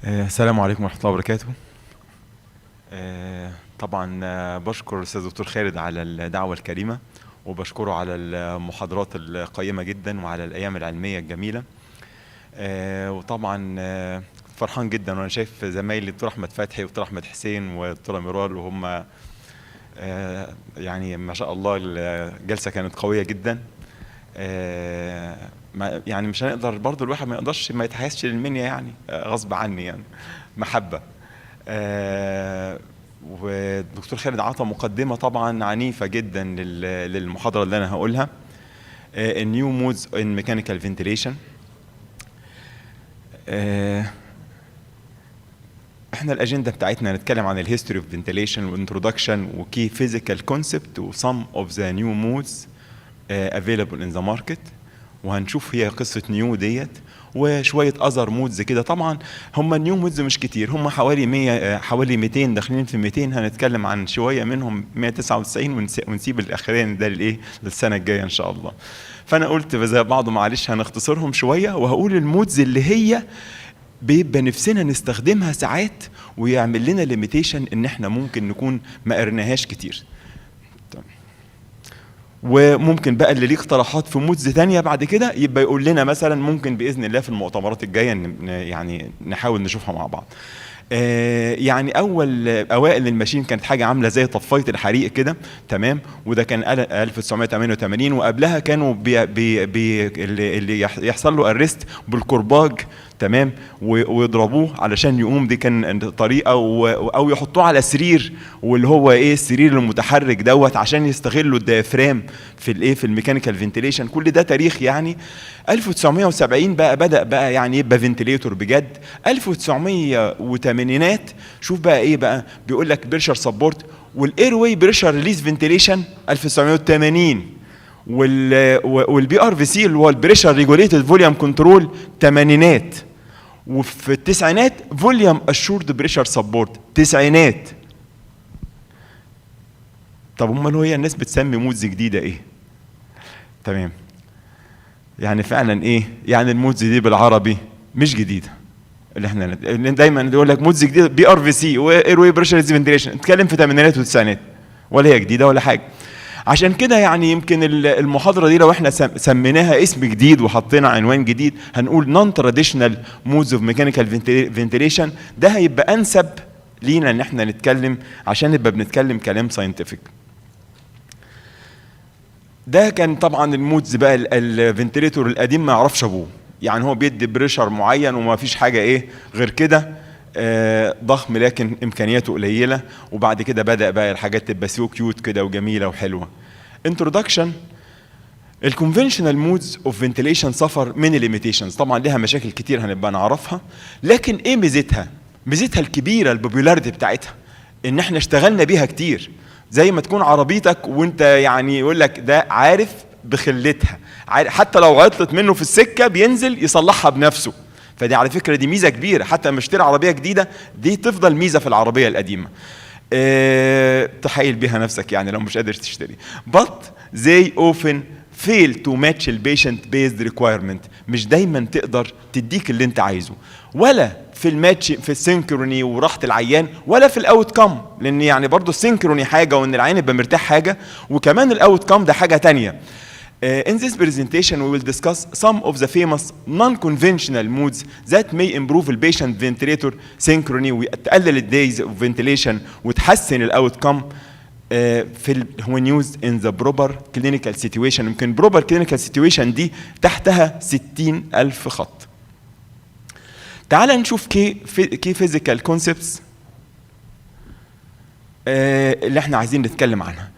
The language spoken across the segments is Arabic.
السلام عليكم ورحمة الله وبركاته. طبعا بشكر الأستاذ دكتور خالد على الدعوة الكريمة، وبشكره على المحاضرات القيمة جدا وعلى الأيام العلمية الجميلة. وطبعا فرحان جدا وأنا شايف زمايلي الدكتور أحمد فتحي والدكتور أحمد حسين والدكتورة ميرال، وهم يعني ما شاء الله الجلسة كانت قوية جدا. يعني مش هنقدر برضو، الواحد ما يقدرش ما يتحيزش للمنيا، يعني غصب عني، يعني محبة. والدكتور خالد عطى مقدمة طبعا عنيفة جدا للمحاضرة اللي أنا هقولها، New Modes in Mechanical Ventilation. احنا الأجندة بتاعتنا هنتكلم عن الهيستوري اوف فنتيليشن وانترودكشن وكي فيزيكال كونسبت وسم اوف ذا نيو مودز available in the market، وهنشوف هي قصة نيو ديت وشوية أذر مودز كده. طبعا هم النيو مودز مش كتير، هم حوالي 100 حوالي 200 داخلين في 200. هنتكلم عن شوية منهم 199 ونسيب الأخرين ده لإيه للسنة الجاية إن شاء الله. فأنا قلت زي بعض معلش هنختصرهم شوية، وهقول المودز اللي هي بيبقى نفسنا نستخدمها ساعات ويعمل لنا ليميتيشن إن إحنا ممكن نكون ما قرناهاش كتير. وممكن بقى اللي ليه اقتراحات في مودز ثانيه بعد كده يبقى يقول لنا مثلا، ممكن باذن الله في المؤتمرات الجايه يعني نحاول نشوفها مع بعض. يعني اوائل الماشين كانت حاجه عامله زي طفايه الحريق كده، تمام، وده كان 1988. وقبلها كانوا اللي يحصل له ارست بالكرباج، تمام، ويضربوه علشان يقوم. دي كان طريقه، او يحطوه على سرير، واللي هو ايه السرير المتحرك دوت عشان يستغلوا الديافرام في الايه في الميكانيكال فنتيليشن. كل ده تاريخ يعني. 1970 بقى بدا بقى يعني يبقى فنتيليتور بجد. 1980 شوف بقى ايه بقى، بيقول لك بريشر سبورت والاير واي بريشر ريليز فنتيليشن 1980، والبي ار في سي اللي هو البريشر ريجوليتد فوليوم كنترول تمانينات. وفي التسعينات فوليوم اشورد بريشر سبورت تسعينات. طب امال هي الناس بتسمي مودز جديده ايه؟ تمام، يعني فعلا ايه يعني المودز دي بالعربي مش جديده. اللي احنا دايما يقول لك مودز جديده بي ار في سي واير واي بريشر فنتيليشن، نتكلم في الثمانينات والتسعينات، ولا هي جديده ولا حاجه. عشان كده يعني يمكن المحاضرة دي لو احنا سميناها اسم جديد وحطينا عنوان جديد هنقول نون تراديشنال مودز اوف ميكانيكال فنتيليشن. ده هيبقى انسب لينا ان احنا نتكلم، عشان نبقى بنتكلم كلام ساينتفك. ده كان طبعا المودز بقى الفنتيليتور القديم ما يعرفش ابوه، يعني هو بيدي بريشر معين وما فيش حاجة ايه غير كده، ضخم لكن امكانياته قليله. وبعد كده بدا بقى الحاجات تبقى سو كيوت كده وجميله وحلوه. انترودكشن. الكونفنشنال مودز اوف فنتيليشن سفر من الليميتيشنز، طبعا لها مشاكل كتير هنبقى نعرفها، لكن ايه ميزتها؟ ميزتها الكبيره البوبولاريتي بتاعتها، ان احنا اشتغلنا بيها كتير. زي ما تكون عربيتك وانت يعني يقول لك ده عارف بخلتها، حتى لو عطلت منه في السكه بينزل يصلحها بنفسه. فدي على فكرة دي ميزة كبيرة، حتى لما اشتري عربية جديدة دي تفضل ميزة في العربية القديمة. تحايل بيها نفسك يعني لو مش قادر تشتري. But they often fail to match the patient based requirement. مش دايما تقدر تديك اللي انت عايزه، ولا في الماتش في السينكروني وراحة العيان، ولا في الاوت كام، لان يعني برضو السينكروني حاجة وان العيان يبقى مرتاح حاجة، وكمان الاوت كام ده حاجة تانية. In this presentation we will discuss some of the famous non-conventional modes that may improve the patient ventilator synchrony وتقلل الdays of ventilation وتحسن الاوتكم when used in the proper clinical situation. يمكن proper clinical situation دي تحتها 60,000 خط. تعال نشوف key physical concepts اللي احنا عايزين نتكلم عنها.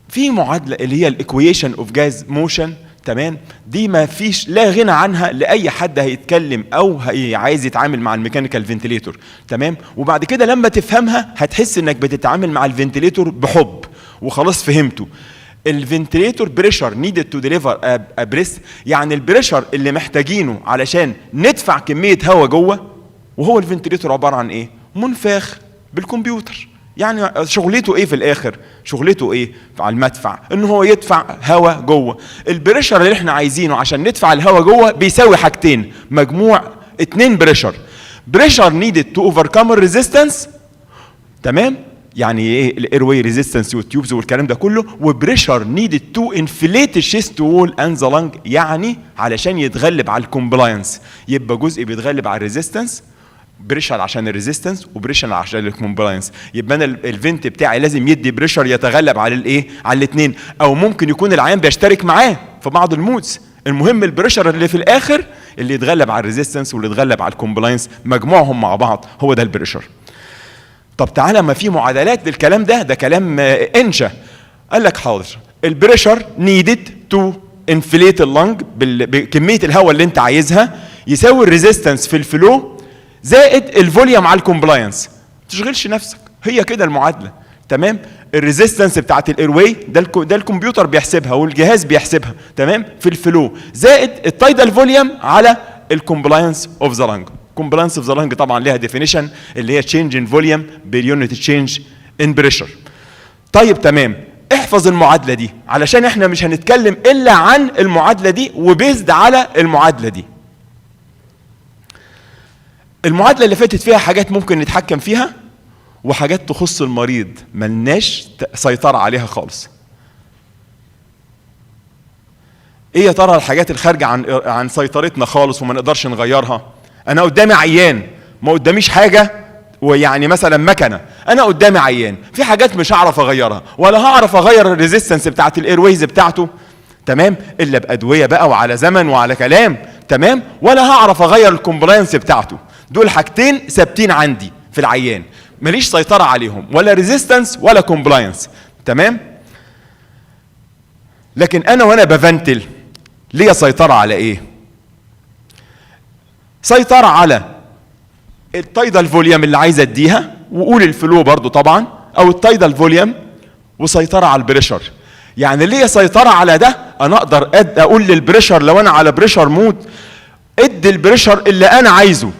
في معادله اللي هي الايكويشن اوف جاز موشن، تمام، دي ما فيش لا غنى عنها لاي حد هيتكلم او عايز يتعامل مع الميكانيكال فنتيليتور، تمام. وبعد كده لما تفهمها هتحس انك بتتعامل مع الفنتيليتور بحب وخلاص فهمته. الفنتيليتور بريشر نيدد تو ديليفر ا بريس، يعني البريشر اللي محتاجينه علشان ندفع كميه هواء جوه. وهو الفنتيليتور عباره عن ايه؟ منفاخ بالكمبيوتر. يعني شغلته ايه في الاخر؟ شغلته ايه على المدفع؟ ان هو يدفع هواء جوه. البريشر اللي احنا عايزينه عشان ندفع الهواء جوه بيساوي حاجتين، مجموع 2 بريشر. بريشر نيدد تو اوفركم الريزيستنس، تمام، يعني ايه الاير واي ريزيستنس والتيوبز والكلام ده كله، وبريشر نيدد تو انفليت الشيست وول اند ذا لانج، يعني علشان يتغلب على الكومبلاينس. يبقى جزء بيتغلب على الريزيستنس، بريشر عشان الريزيستنس وبريشر عشان الكومبلاينس. يبقى انا الفنت بتاعي لازم يدي بريشر يتغلب على الايه، على الاثنين، او ممكن يكون العيان بيشترك معاه في بعض المودز. المهم البريشر اللي في الاخر اللي يتغلب على الريزيستنس واللي يتغلب على الكومبلاينس، مجموعهم مع بعض هو ده البريشر. طب تعالى، ما في معادلات للكلام ده، ده كلام انشا. قال لك حاضر، البريشر نيدد تو انفليت اللنج بكميه الهواء اللي انت عايزها يساوي الريزيستنس في الفلو زائد الفوليوم على الكومبلاينس. ما تشغلش نفسك، هي كده المعادله، تمام. الريزيستنس بتاعت الايرواي ده الكمبيوتر بيحسبها والجهاز بيحسبها، تمام، في الفلو زائد التايدال فوليوم على الكومبلاينس اوف ذا لانج. كومبلاينس اوف ذا لانج طبعا ليها ديفينيشن اللي هي تشينج ان فوليوم باليونت تشينج ان بريشر. طيب تمام، احفظ المعادله دي علشان احنا مش هنتكلم الا عن المعادله دي وبيزد على المعادله دي. المعادله اللي فاتت فيها حاجات ممكن نتحكم فيها وحاجات تخص المريض ملناش سيطره عليها خالص. ايه يا ترى الحاجات الخارجه عن سيطرتنا خالص وما نقدرش نغيرها؟ انا قدامي عيان، ما قداميش حاجه، ويعني مثلا مكنه، انا قدامي عيان، في حاجات مش هعرف اغيرها، ولا هعرف اغير الريزيستنس بتاعت الايرويز بتاعته، تمام، الا بادويه بقى وعلى زمن وعلى كلام، تمام، ولا هعرف اغير الكومبلاينس بتاعته. دول حاجتين ثابتين عندي في العيان ماليش سيطره عليهم، ولا ريزيستنس ولا كومبلاينس، تمام. لكن انا وانا بفنتل ليا سيطره على ايه؟ سيطره على التايدال فوليوم اللي عايز اديها، وقول الفلو برضو طبعا، او التايدال فوليوم، وسيطره على البريشر. يعني ليا سيطره على ده، انا اقدر اقول للبريشر لو انا على بريشر مود ادي البريشر اللي انا عايزه،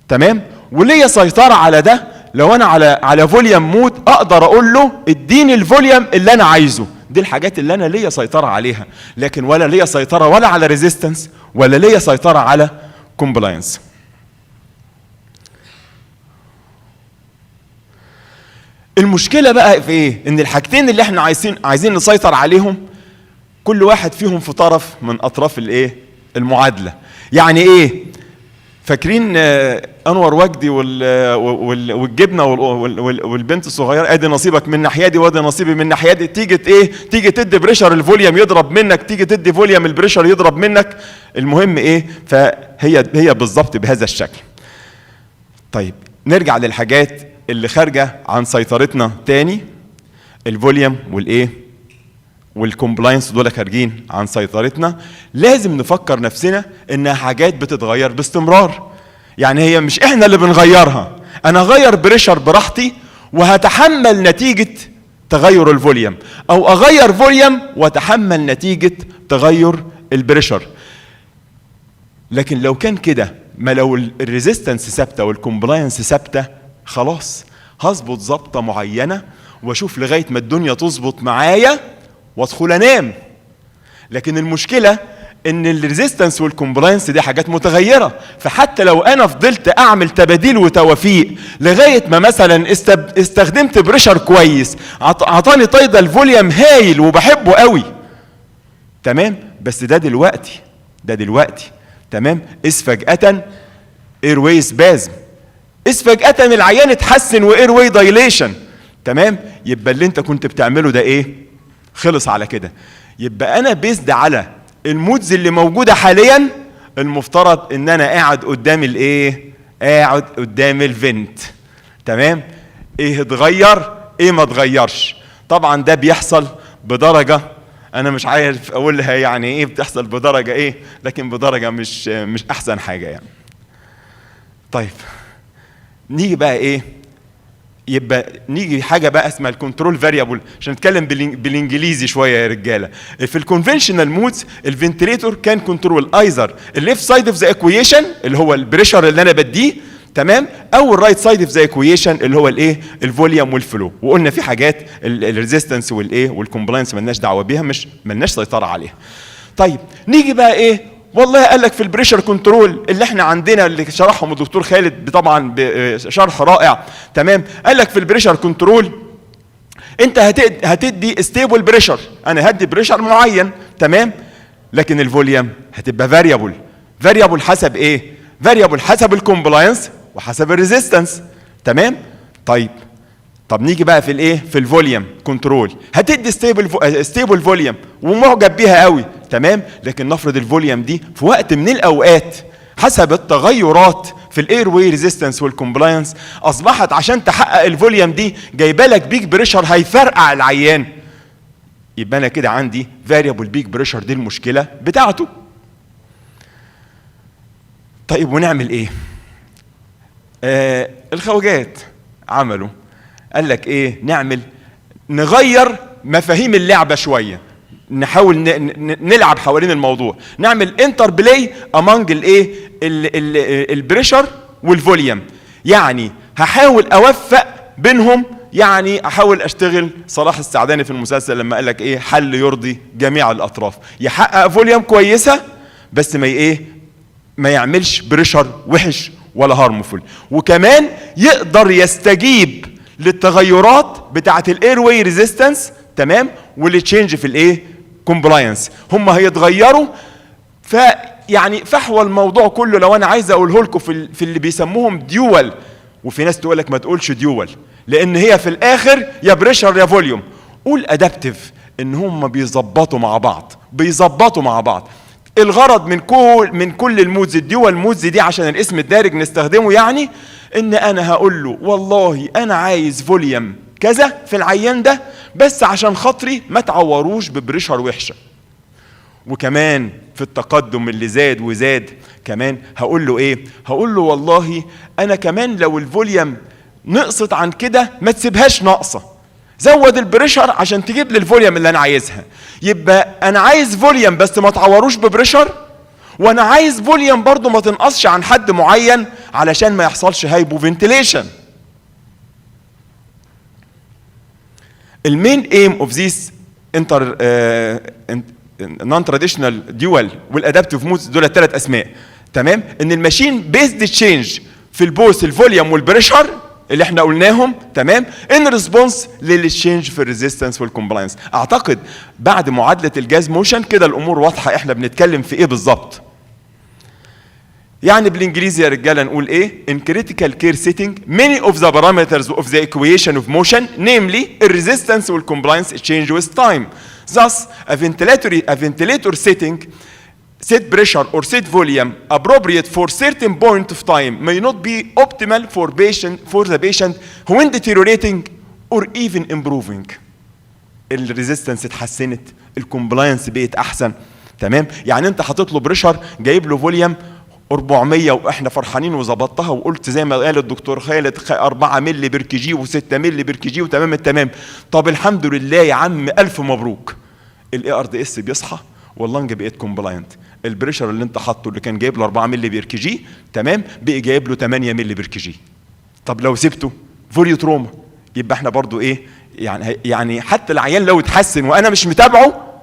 تمام. وليا سيطره على ده لو انا على فوليوم مود، اقدر اقول له اديني الفوليوم اللي انا عايزه. دي الحاجات اللي انا ليا سيطره عليها، لكن ولا ليا سيطره ولا على ريزيستنس ولا ليا سيطره على كومبلاينس. المشكله بقى في ايه؟ ان الحاجتين اللي احنا عايزين نسيطر عليهم كل واحد فيهم في طرف من اطراف الايه؟ المعادله. يعني ايه؟ فاكرين انور وجدي والجبنه والبنت الصغيره، ادي نصيبك من ناحيه دي وادي نصيبي من ناحيه دي، تيجي تدي بريشر الفوليوم يضرب منك، تيجي تدي فوليوم البريشر يضرب منك. المهم ايه؟ فهي بالظبط بهذا الشكل. طيب نرجع للحاجات اللي خارجه عن سيطرتنا تاني. الفوليوم والايه والكومبلاينس دول خارجين عن سيطرتنا. لازم نفكر نفسنا انها حاجات بتتغير باستمرار، يعني هي مش احنا اللي بنغيرها. انا اغير بريشر براحتي وهتحمل نتيجه تغير الفوليوم، او اغير فوليوم واتحمل نتيجه تغير البريشر. لكن لو كان كده، ما لو الريزيستنس ثابته والكومبلاينس ثابته، خلاص هظبط ظبطه معينه واشوف لغايه ما الدنيا تظبط معايا وادخل انام. لكن المشكله ان الريزيستنس والكومبلاينس دي حاجات متغيره، فحتى لو انا فضلت اعمل تباديل وتوافيق لغايه ما مثلا استخدمت بريشر كويس، عطاني تايدال فوليوم هايل وبحبه قوي، تمام، بس ده دلوقتي تمام، فجاه اير واي سبازم، فجاه العيان اتحسن واير واي دايليشن، تمام. يبقى اللي انت كنت بتعمله ده ايه؟ خلص على كده. يبقى انا بيزد على المودز اللي موجوده حاليا، المفترض ان انا قاعد قدام الايه؟ قاعد قدام الفنت، تمام. ايه اتغير ايه ما اتغيرش؟ طبعا ده بيحصل بدرجه، انا مش عارف اقولها يعني ايه بتحصل بدرجه ايه، لكن بدرجه مش احسن حاجه يعني. طيب نيجي بقى ايه؟ يبقى نيجي حاجه بقى اسمها الكنترول فاريبل، عشان نتكلم بالانجليزي شويه يا رجاله. في الكونفنشنال مودز الفنتليتور كان كنترول ايزر الليفت سايد اوف ذا ايكويشن اللي هو البريشر اللي انا بديه، تمام، او الرايت سايد اوف ذا ايكويشن اللي هو الايه؟ الفوليوم والفلو. وقلنا في حاجات الريزيستنس والايه والكومبلاينس مالناش دعوه بيها، مالناش سيطره عليها. طيب نيجي بقى ايه والله قال لك في البريشر كنترول اللي احنا عندنا اللي شرحهم الدكتور خالد طبعا بشرح رائع، تمام. قال لك في البريشر كنترول انت هتدي ستيبل بريشر، انا هدي بريشر معين، تمام، لكن الفوليوم هتبقى فاريبل حسب ايه؟ فاريبل حسب الكومبلاينس وحسب الريزيستنس، تمام. طب نيجي بقى في الايه؟ في الفوليوم كنترول، هتدي ستيبل فوليوم ومعجب بيها قوي، تمام، لكن نفرض الفوليوم دي في وقت من الاوقات حسب التغيرات في الاير واي ريزيستنس والكومبلاينس اصبحت عشان تحقق الفوليوم دي جايبه لك بيك بريشر هيفرقع العيان، يبقى انا كده عندي فاريبل بيك بريشر، دي المشكله بتاعته. طيب ونعمل ايه؟ الخواجات عملوا، قال لك ايه؟ نغير مفاهيم اللعبه شويه، نحاول نلعب حوالين الموضوع، نعمل انتر بلاي امونج الايه؟ البريشر والفوليوم، يعني هحاول اوفق بينهم، يعني احاول اشتغل صلاح السعداني في المسلسل لما قال لك ايه؟ حل يرضي جميع الاطراف، يحقق فوليوم كويسه بس ما يعملش بريشر وحش ولا هارمفول، وكمان يقدر يستجيب للتغيرات بتاعه الاير واي ريزيستنس، تمام، واللي تشينج في الايه؟ كومبلاينس، هم هيتغيروا. فيعني فحوى الموضوع كله لو انا عايز اقوله لكم في اللي بيسموهم ديوال، وفي ناس تقول لك ما تقولش ديوال لان هي في الاخر يا بريشر يا فوليوم، قول ادابتيف، ان هم بيظبطوا مع بعض. الغرض من كل المودز، الديوال مودز دي عشان الاسم الدارج نستخدمه، يعني ان انا هقول له والله انا عايز فوليوم كذا في العيان ده، بس عشان خاطري ما تعوروش ببريشر وحشه. وكمان في التقدم اللي زاد وزاد كمان هقول له ايه؟ هقول له والله انا كمان لو الفوليوم نقصت عن كده ما تسيبهاش ناقصه، زود البريشر عشان تجيب لي الفوليوم اللي انا عايزها. يبقى انا عايز فوليوم بس ما تعوروش ببريشر، وانا عايز فوليوم برضو ما تنقصش عن حد معين علشان ما يحصلش هايبو فنتيليشن. المين ايم اوف ذيس نون تراديشنال ديوال والادابتيف مودز، دول الثلاث اسماء، تمام، ان الماشين بيزد تشينج في البوث الفوليوم والبريشر اللي احنا قلناهم، تمام، ان ريسبونس للتشينج في الريزيستنس والكومبلاينس. اعتقد بعد معادله الجاز موشن كده الامور واضحه احنا بنتكلم في ايه بالظبط. يعني بالانجليزي يا رجاله نقول ايه؟ in critical care setting many of the parameters of the equation of motion, namely resistance and compliance change with time. Thus, a ventilator setting, set pressure or set volume appropriate for certain point of time may not be optimal for the patient when deteriorating or even improving. الريزيستنس اتحسنت، الكومبلاينس بقت احسن، تمام. يعني انت هتطلب بريشر جايب له فوليوم 400 واحنا فرحانين وظبطتها وقلت زي ما قال الدكتور خالد 4 مللي بير جي و6 مللي بير جي وتمام التمام. طب الحمد لله يا عم، الف مبروك، الاي ار دي اس بيصحى واللنج بقيت كومبلاينت، البريشر اللي انت حاطه اللي كان جايب له 4 مللي بير جي، تمام، بقي جايب له 8 مللي بير جي. طب لو سبته فوليو تروما، يبقى احنا برضو ايه؟ يعني حتى العيان لو اتحسن وانا مش متابعه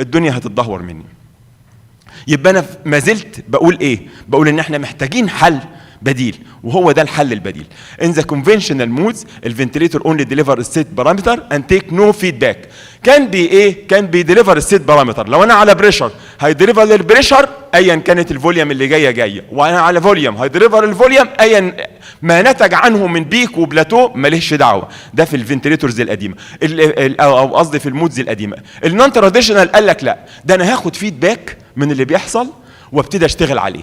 الدنيا هتتدهور مني. يبقى انا ما زلت بقول ايه؟ بقول ان احنا محتاجين حل بديل، وهو ده الحل البديل. In the conventional modes, الفنتليتور only deliver set parameter and take no feedback. كان ايه؟ كان بيديليفر السيت بارامتر. لو انا على بريشر هيديليفر للبريشر ايا كانت الفوليوم اللي جايه، وانا على فوليوم هيديليفر الفوليوم ايا ما نتج عنه من بيك وبلاتو ماليش دعوه. ده في الفنتليتورز القديمه او قصدي في المودز القديمه. النون تراديشنال قال لك لا، ده انا هاخد فيدباك من اللي بيحصل وابتدي اشتغل عليه.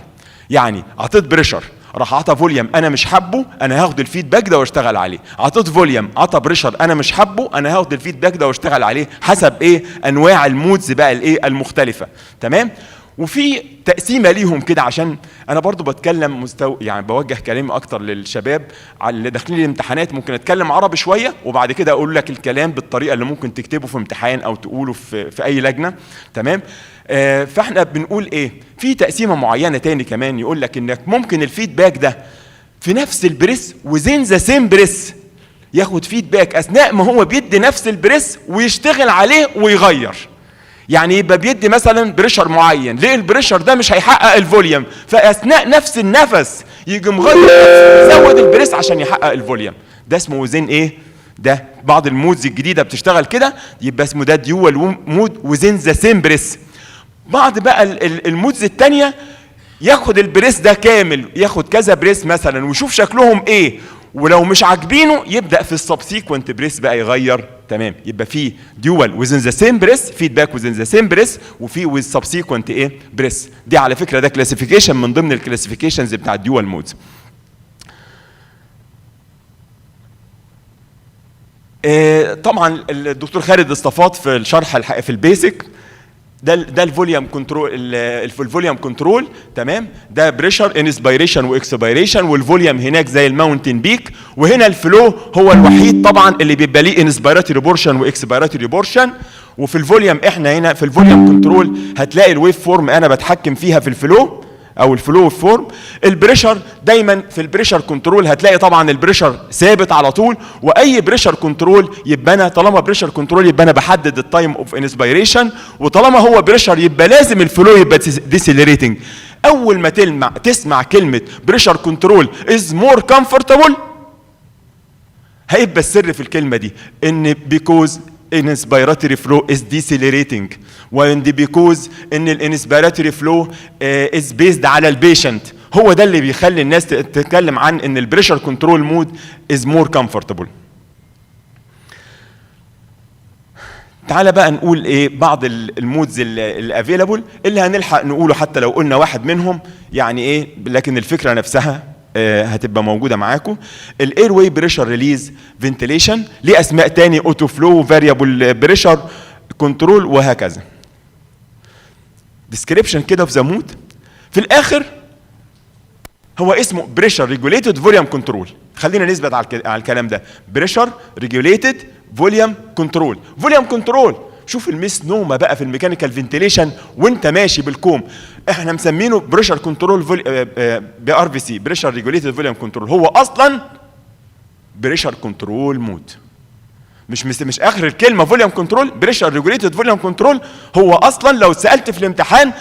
يعني اعطيت بريشر راح عطى فوليوم انا مش حابه، انا هاخد الفيدباك ده واشتغل عليه. عطيت فوليوم عطى بريشر انا مش حابه، انا هاخد الفيدباك ده واشتغل عليه حسب ايه؟ انواع المودز بقى الايه؟ المختلفه، تمام. وفي تقسيمه ليهم كده عشان انا برضو بتكلم يعني بوجه كلامي اكتر للشباب على اللي داخلين الامتحانات. ممكن اتكلم عربي شويه وبعد كده اقول لك الكلام بالطريقه اللي ممكن تكتبه في امتحان او تقوله في اي لجنه، تمام. فاحنا بنقول ايه؟ في تقسيمه معينه تاني كمان يقول لك انك ممكن الفيدباك ده في نفس البريس وزين ذا سيم بريس، ياخد فيدباك اثناء ما هو بيدي نفس البريس ويشتغل عليه ويغير. يعني يبقى بيدي مثلا بريشر معين، ليه البريشر ده مش هيحقق الفوليوم، فاثناء نفس النفس يجي مغير يزود البريس عشان يحقق الفوليوم. ده اسمه وزين ايه؟ ده بعض المودز الجديده بتشتغل كده، يبقى اسمه ده ديوال مود وزين ذا سيم بريس. بعض بقى المودز الثانيه ياخد البريس ده كامل، ياخد كذا بريس مثلا ويشوف شكلهم ايه، ولو مش عاجبينه يبدا في السبسيكوينت بريس بقى يغير. تمام، يبقى في ديوال وزين ذا سيم بريس، فيدباك وزين ذا سيم بريس، وفي ويز سبسيكوينت ايه بريس. دي على فكره ده كلاسيفيكيشن من ضمن الكلاسيفيكيشنز بتاع الديوال مودز. طبعا الدكتور خالد اصطفاط في الشرح في البيسك ده الفوليوم كنترول، الفوليوم كنترول. تمام، ده بريشر انسبيريشن واكسبيريشن، والفوليوم هناك زي الماونتن بيك، وهنا الفلو هو الوحيد طبعا اللي بيبقى ليه انسبيراتوري بورشن واكسبيراتوري بورشن. وفي الفوليوم احنا هنا في الفوليوم كنترول هتلاقي الويف فورم انا بتحكم فيها في الفلو او الفلو فورم. البريشر دايما في البريشر كنترول هتلاقي طبعا البريشر ثابت على طول، واي بريشر كنترول يبقى انا طالما بريشر كنترول يبقى انا بحدد التايم اوف انسبيريشن، وطالما هو بريشر يبقى لازم الفلو يبقى ديسيلريتنج. اول ما تسمع كلمه بريشر كنترول از مور كومفورتابل هيبقى السر في الكلمه دي ان بيكوز inspiratory flow is decelerating، and because ان الانسبيراتوري فلو is based على البيشنت. هو ده اللي بيخلي الناس تتكلم عن ان البريشر كنترول مود is more comfortable. تعالى بقى نقول ايه بعض المودز الافيلابل اللي هنلحق نقوله حتى لو قلنا واحد منهم يعني ايه، لكن الفكره نفسها هتبقى موجوده معاكم. الاير واي بريشر ريليز فنتيليشن، ليه اسماء تاني اوتو فلو فاريبل بريشر كنترول وهكذا. ديسكريبشن كده في ذا مود في الاخر هو اسمه بريشر ريجوليتد فوليوم كنترول. خلينا نثبت على الكلام ده، بريشر ريجوليتد فوليوم كنترول. فوليوم كنترول شوف المسنومه بقى في الميكانيكال فنتيليشن وانت ماشي بالكوم، احنا مسمينه بريشر كنترول بي ار في سي، بريشر ريجوليتد فوليوم كنترول. هو اصلا بريشر كنترول مود، مش اخر الكلمه فوليوم كنترول. بريشر ريجوليتد فوليوم كنترول هو اصلا لو سالت في الامتحان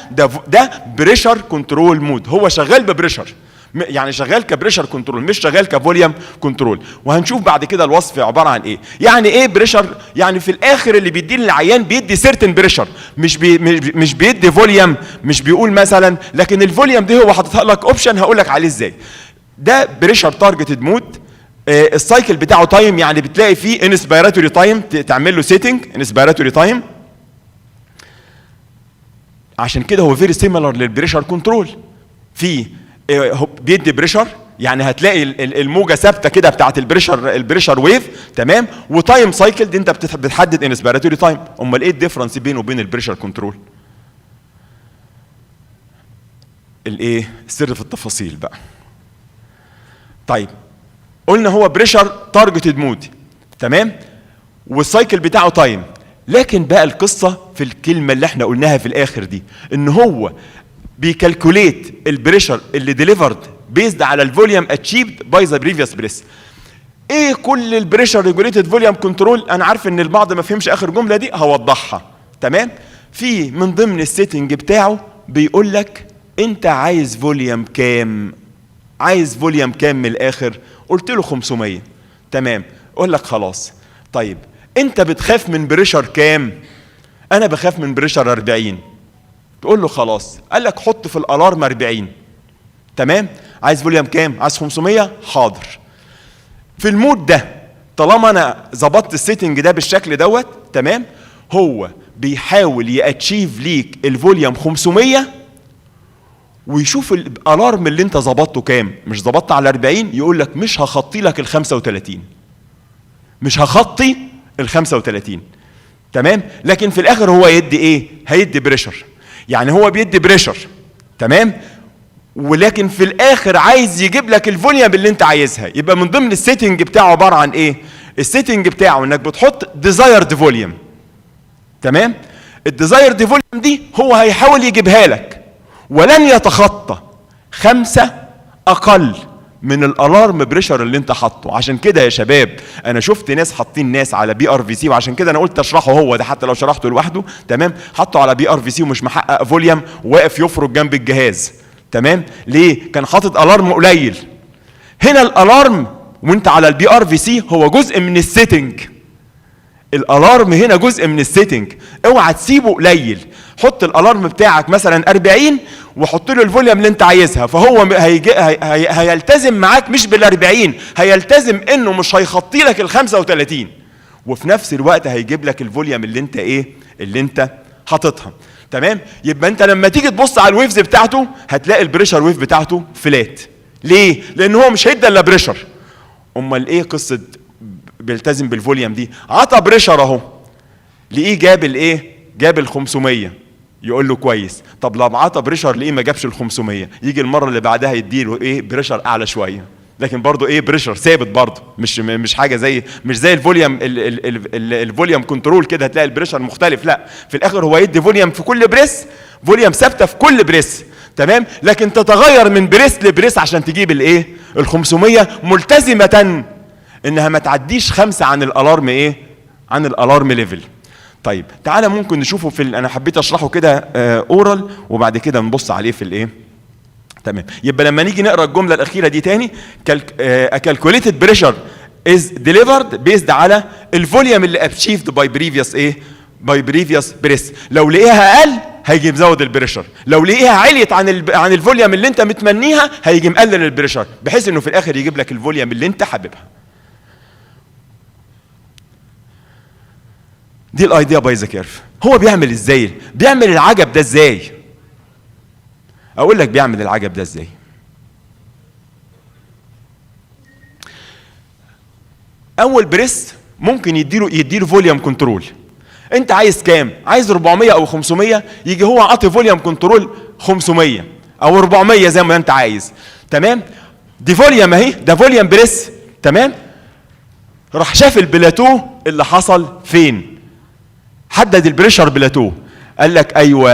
ده بريشر كنترول مود، هو شغال ببريشر، يعني شغال كبريشر كنترول مش شغال كفوليوم كنترول. وهنشوف بعد كده الوصف عباره عن ايه. يعني ايه بريشر؟ يعني في الاخر اللي بيدي للعيان بيدي سيرتن بريشر، مش بيدي فوليوم، مش بيقول مثلا، لكن الفوليوم دي هو حاططها لك اوبشن هقول لك عليه ازاي. ده بريشر تارجتد مود. السايكل بتاعه تايم، يعني بتلاقي فيه انسبيراتوري تايم تعمل له سيتنج انسبيراتوري تايم. عشان كده هو فيري سيميلر للبريشر كنترول. في بيدي بريشر، يعني هتلاقي الموجه ثابته كده بتاعت البريشر ويف. تمام، وتايم سايكل دي انت بتحدد انسبيراتوري تايم. امال ايه الديفرنس بينه وبين البريشر كنترول؟ الايه السر في التفاصيل بقى. طيب قلنا هو بريشر تارجتد مود، تمام، والسايكل بتاعه تايم. لكن بقى القصه في الكلمه اللي احنا قلناها في الاخر دي، ان هو بيكالكوليت البريشر اللي ديليفرد بيزد على الفوليوم اتشيفد باي ذا بريفيوس بريس. ايه كل البريشر ريجوليتد فوليوم كنترول؟ انا عارف ان البعض ما فهمش اخر جمله دي، هوضحها. تمام، في من ضمن السيتنج بتاعه بيقول لك انت عايز فوليوم كام؟ عايز فوليوم كام من الاخر؟ قلت له 500. تمام، اقول لك خلاص. طيب انت بتخاف من بريشر كام؟ انا بخاف من بريشر 40. تقول له خلاص، قال لك حط في الالارم 40. تمام، عايز فوليوم كام؟ عايز 500. حاضر. في المود ده طالما انا ظبطت السيتنج ده بالشكل دوت، تمام، هو بيحاول ياتشيف ليك الفوليوم 500 ويشوف الالارم اللي انت ظبطته كام. مش ظبطت على 40، يقول لك مش هخطي لك ال 35، مش هخطي ال 35. تمام، لكن في الاخر هو يدي ايه؟ هيدي بريشر. يعني هو بيدي بريشر، تمام، ولكن في الاخر عايز يجيب لك الفوليوم اللي انت عايزها. يبقى من ضمن السيتنج بتاعه عباره عن ايه؟ السيتنج بتاعه انك بتحط ديزايرد فوليوم. تمام، الديزايرد فوليوم دي هو هيحاول يجيبها لك ولن يتخطى 5 اقل من الالارم بريشر اللي انت حاطه. عشان كده يا شباب انا شفت ناس حاطين ناس على بي ار في سي، وعشان كده انا قلت اشرحه هو ده حتى لو شرحته لوحده. تمام، حطه على بي ار في سي ومش محقق فوليوم، واقف يفرك جنب الجهاز. تمام، ليه؟ كان حاطط الارم قليل. هنا الالارم وانت على البي ار في سي هو جزء من السيتنج. الالارم هنا جزء من السيتنج، اوعى تسيبه قليل. حط الالارم بتاعك مثلا 40 وحط له الفوليوم اللي انت عايزها، فهو هيلتزم معاك مش بال40، هيلتزم انه مش هيخطي لك ال35، وفي نفس الوقت هيجيب لك الفوليوم اللي انت ايه، اللي انت حاططها. تمام، يبقى انت لما تيجي تبص على الويفز بتاعته هتلاقي البريشر ويف بتاعته فلات. ليه؟ لان هو مش هيدي الا بريشر. امال ايه قصه بيلتزم بالفوليوم دي؟ عطى بريشر اهو، لقيه جاب الايه؟ جاب ال 500، يقول له كويس. طب لو عطى بريشر لقيه ما جابش ال 500، يجي المره اللي بعدها يديله ايه؟ بريشر اعلى شويه، لكن برضه ايه؟ بريشر ثابت برضه، مش حاجه زي مش زي الفوليوم الفوليوم كنترول كده هتلاقي البريشر مختلف. لا، في الاخر هو يدي فوليوم في كل بريس، فوليوم ثابته في كل بريس. تمام، لكن تتغير من بريس لبريس عشان تجيب الايه؟ ال 500، ملتزمه انها ما تعديش 5 عن الالارم ايه؟ عن الالارم ليفل. طيب تعالى ممكن نشوفه في انا حبيت اشرحه كده اورال وبعد كده نبص عليه في الايه. تمام، يبقى لما نيجي نقرا الجمله الاخيره دي تاني، calculated pressure is delivered based على الفوليوم اللي achieved by previous ايه؟ by previous press. لو لقيها اقل هيجي مزود البريشر، لو لقيها عليت عن الفوليوم اللي انت متمنيها هيجي مقلل البريشر، بحيث انه في الاخر يجيب لك الفوليوم اللي انت حاببها. دي الايديا باي ذا كيرف. هو بيعمل ازاي؟ بيعمل العجب ده ازاي؟ اقول لك بيعمل العجب ده ازاي. اول بريس ممكن يديله فوليوم كنترول. انت عايز كام؟ عايز 400 او 500، يجي هو عاطي فوليوم كنترول 500 او 400 زي ما انت عايز. تمام، دي فوليوم اهي، ده فوليوم بريس. تمام، راح شاف البلاتو اللي حصل فين، حدد البريشر بلاتو، قال لك ايوه،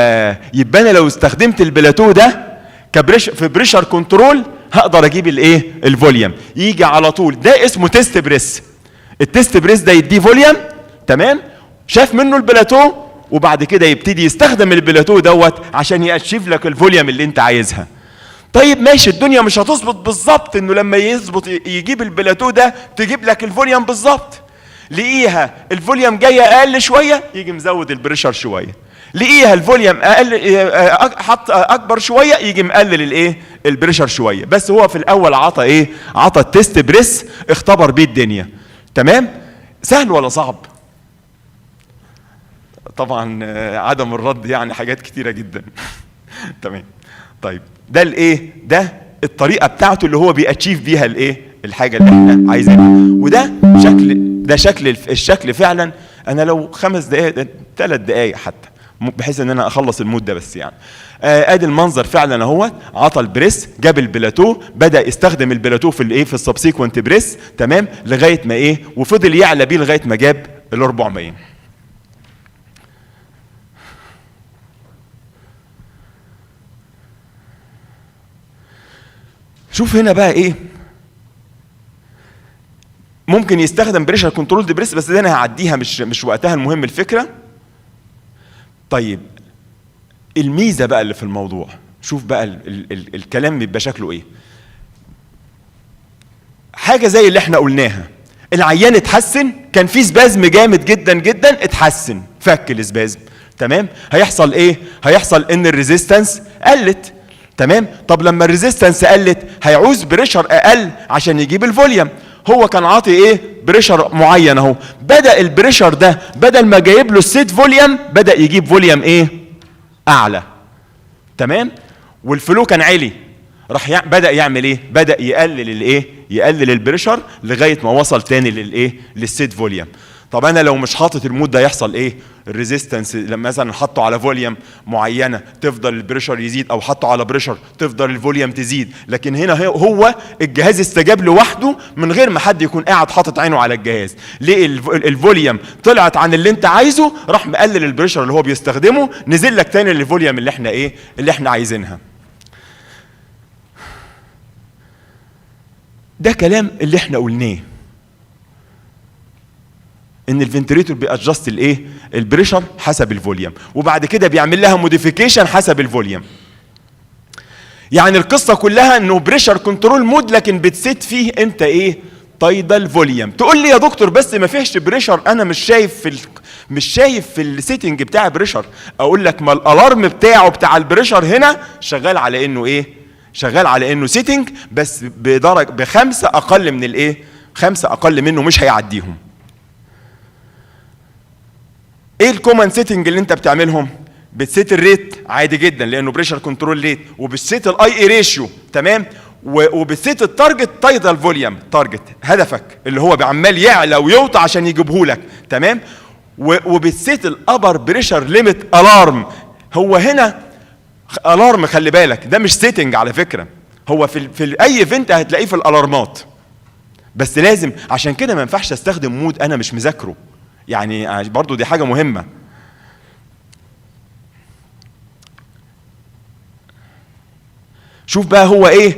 يبقى انا لو استخدمت البلاتو ده في بريشر كنترول هقدر اجيب الايه؟ الفوليوم. يجي على طول، ده اسمه تيست بريس. التيست بريس ده يديه فوليوم. تمام، شاف منه البلاتو وبعد كده يبتدي يستخدم البلاتو دوت عشان يأشيف لك الفوليوم اللي انت عايزها. طيب ماشي، الدنيا مش هتظبط بالظبط انه لما يظبط يجيب البلاتو ده تجيب لك الفوليوم بالظبط. لقيها الفوليوم جايه اقل شويه يجي مزود البريشر شويه، لقيها الفوليوم اقل حط اكبر شويه يجي مقلل الايه؟ البريشر شويه. بس هو في الاول عطى ايه؟ عطى التيست بريس، اختبر بيه الدنيا. تمام، سهل ولا صعب؟ طبعا عدم الرد يعني حاجات كتيره جدا. تمام، طيب ده الايه؟ ده الطريقه بتاعته اللي هو بيأتشيف بيها الايه؟ الحاجه اللي احنا عايزينها. وده شكل الشكل فعلا. انا لو 5 دقائق 3 دقائق حتى بحيث ان انا اخلص المود ده بس يعني. ادي المنظر فعلا اهو، عطى البريس، جاب البلاتو، بدا يستخدم البلاتو في الايه؟ في السبسيكوينت بريس. تمام، لغايه ما ايه؟ وفضل يعلى بيه لغايه ما جاب ال 400. شوف هنا بقى ايه؟ ممكن يستخدم بريشر كنترول دي بريس، بس ده انا هعديها، مش وقتها، المهم الفكره. طيب الميزه بقى اللي في الموضوع، شوف بقى الكلام بيبقى شكله ايه. حاجه زي اللي احنا قلناها، العيان اتحسن، كان في سبازم جامد جدا جدا، اتحسن، فك السبازم. تمام، هيحصل ايه؟ هيحصل ان الريزيستنس قلت. تمام، طب لما الريزيستنس قلت هيعوز بريشر اقل عشان يجيب الفوليوم. هو كان عاطي ايه؟ بريشر معين اهو، بدا البريشر ده بدل ما جايب له السيت فوليوم بدا يجيب فوليوم ايه؟ اعلى. تمام، والفلو كان عالي، راح بدا يعمل ايه؟ بدا يقلل الايه؟ يقلل البريشر لغايه ما وصل تاني للايه؟ للسيت فوليوم. طب انا لو مش حاطط المود ده يحصل ايه؟ الريزيستنس لما مثلا حطه على فوليوم معينه تفضل البريشر يزيد، او حطه على بريشر تفضل الفوليوم تزيد. لكن هنا هو الجهاز استجاب لوحده من غير ما حد يكون قاعد حاطط عينه على الجهاز. ليه؟ الفوليوم طلعت عن اللي انت عايزه، راح مقلل البريشر اللي هو بيستخدمه، نزل لك تاني للفوليوم اللي احنا ايه؟ اللي احنا عايزينها. ده كلام اللي احنا قلناه، ان الفنتريتور بيأجست الايه؟ البريشر حسب الفوليوم، وبعد كده بيعمل لها موديفيكيشن حسب الفوليوم. يعني القصه كلها انه بريشر كنترول مود، لكن بتسيت فيه انت ايه؟ تايدال فوليوم. تقول لي يا دكتور بس ما فيهش بريشر، انا مش شايف في السيتنج بتاع بريشر. اقول لك ما الالارم بتاعه بتاع البريشر هنا شغال على انه ايه؟ شغال على انه سيتنج، بس بدرجه بخمسه اقل من الايه؟ 5 اقل منه مش هيعديهم. ايه الكومن سيتنج اللي انت بتعملهم؟ بتسيت الريت عادي جدا لانه بريشر كنترول ريت، وبتسيت الاي اي ريشيو، تمام، وبتسيت التارجت تايدال فوليوم، تارجت هدفك اللي هو عمال يعلى ويوطى عشان يجيبه لك، تمام، وبتسيت الابر بريشر ليميت الارم. هو هنا الارم، خلي بالك ده مش سيتنج على فكره، هو في اي ايفنت هتلاقيه في الالارمات، بس لازم عشان كده ما ينفعش استخدم مود انا مش مذاكره، يعني برضو دي حاجه مهمه. شوف بقى هو ايه،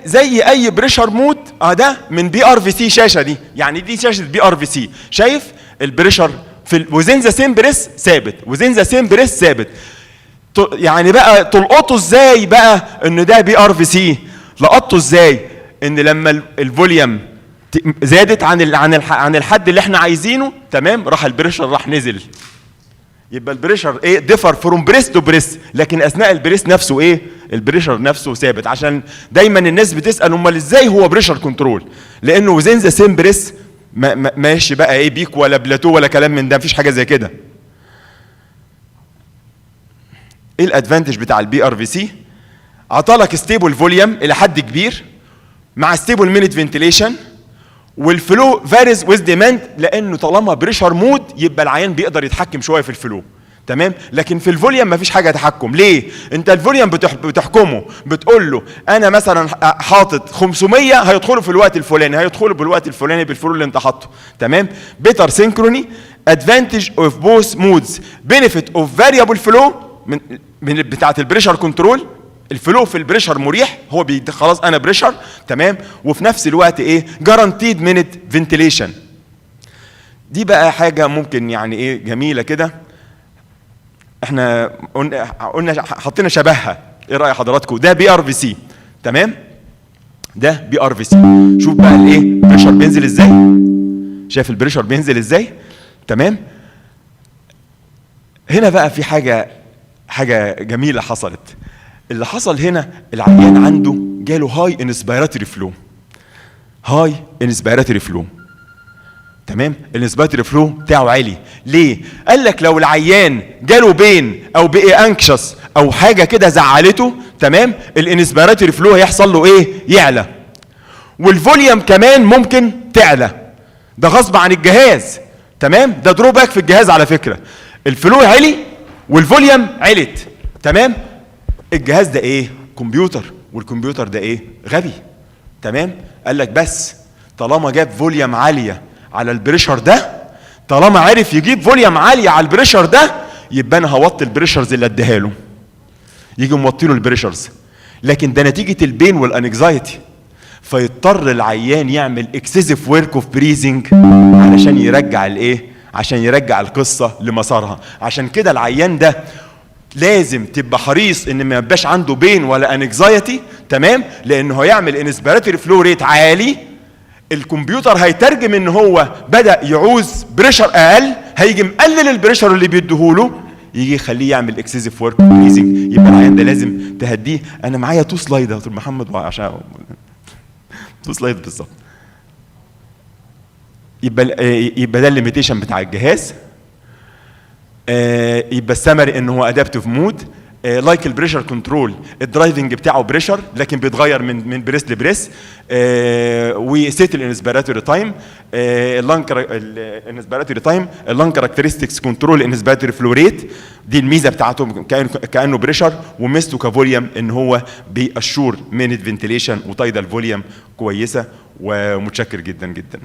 زي اي بريشر مود. ده من بي ار في سي، شاشه دي يعني دي شاشه بي ار في سي. شايف البريشر في وزين ذا سيم بريس ثابت، وزين ذا سيم بريس ثابت. يعني بقى تلقطه ازاي بقى ان ده بي ار في سي؟ لقطته ازاي؟ ان لما الفوليوم زادت عن الحد اللي احنا عايزينه، تمام، راح البريشر راح نزل. يبقى البريشر ايه؟ ديفر فروم بريس تو بريس، لكن اثناء البريس نفسه ايه؟ البريشر نفسه ثابت. عشان دايما الناس بتسال امال ازاي هو بريشر كنترول؟ لانه وزين ذا سيم بريس ماشي بقى ايه؟ بيك ولا بلاتو ولا كلام من ده، مفيش حاجه زي كده. ايه الادفانتج بتاع البي ار في سي؟ عطالك ستيبل فوليوم الى حد كبير مع ستيبل مينيت فنتيليشن، والفلو فاريز ويز ديماند، لانه طالما بريشر مود يبقى العيان بيقدر يتحكم شويه في الفلو، تمام. لكن في الفوليوم مفيش حاجه تحكم. ليه؟ انت الفوليوم بتحكمه، بتقول له انا مثلا حاطط 500 هيدخلوا في الوقت الفلاني، هيدخلوا بالوقت الفلاني بالفلو اللي انت حاطه، تمام. بيتر سينكروني، ادفانتج اوف بوث مودز، بينيفيت اوف فاريبل فلو من بتاعه البريشر كنترول. الفلو في البريشر مريح، هو خلاص انا بريشر، تمام، وفي نفس الوقت ايه؟ جارانتيد مينيت فنتيليشن. دي بقى حاجه ممكن يعني ايه جميله كده، احنا قلنا حطينا شبهها. ايه راي حضراتكم؟ ده بي ار في سي، تمام، ده بي ار في سي. شوف بقى الايه؟ بريشر بينزل ازاي؟ شايف البريشر بينزل ازاي؟ تمام. هنا بقى في حاجه جميله حصلت. اللي حصل هنا العيان عنده جاله هاي انسبيراتوري فلو، هاي انسبيراتوري فلو، تمام. الانسبيراتوري فلو بتاعه عالي. ليه؟ قال لك لو العيان جاله بين او بقي انكشس او حاجه كده زعلته، تمام، الانسبيراتوري فلو هيحصل له ايه؟ يعلى، والفوليوم كمان ممكن تعلى. ده غصب عن الجهاز، تمام، ده دروباك في الجهاز على فكره. الفلو عالي والفوليوم علت، تمام. الجهاز ده ايه؟ كمبيوتر، والكمبيوتر ده ايه؟ غبي، تمام. قال لك بس طالما جاب فوليوم عاليه على البريشر ده، طالما عرف يجيب فوليوم عاليه على البريشر ده، يبقى انا هوطي البريشرز اللي اديها له. يجي موطي له البريشرز، لكن ده نتيجه البين والانكزايتي، فيضطر العيان يعمل اكسسيف ورك اوف بريزنج علشان يرجع الايه؟ عشان يرجع القصه لمسارها. عشان كده العيان ده لازم تبقى حريص ان ما يبقاش عنده بين ولا انكزايتي، تمام، لانه هيعمل انسبيراتوري فلو ريت عالي. الكمبيوتر هيترجم ان هو بدا يعوز بريشر اقل، هيجي مقلل البريشر اللي بيديهوله، يجي يخليه يعمل اكسسيف ورك بريزنج. يبقى العيان ده لازم تهديه. انا معايا 2 سلايد يا دكتور محمد، عشان 2 سلايد بالظبط. يبقى ده الليميتيشن بتاع الجهاز. يبقى السمري ان هو ادابتيف مود، لايك البريشر كنترول، الدرايفنج بتاعه بريشر لكن بيتغير من بريس لبريس، وسيت الانسبيراتوري تايم، الانسبيراتوري تايم، اللانج كاركترستكس كنترول الانسبيراتوري فلو ريت. دي الميزه بتاعته كانه بريشر، وميزته كفوليوم ان هو بيأشور مينيت فنتيليشن وتايدال فوليوم كويسه. ومتشكر جدا جدا.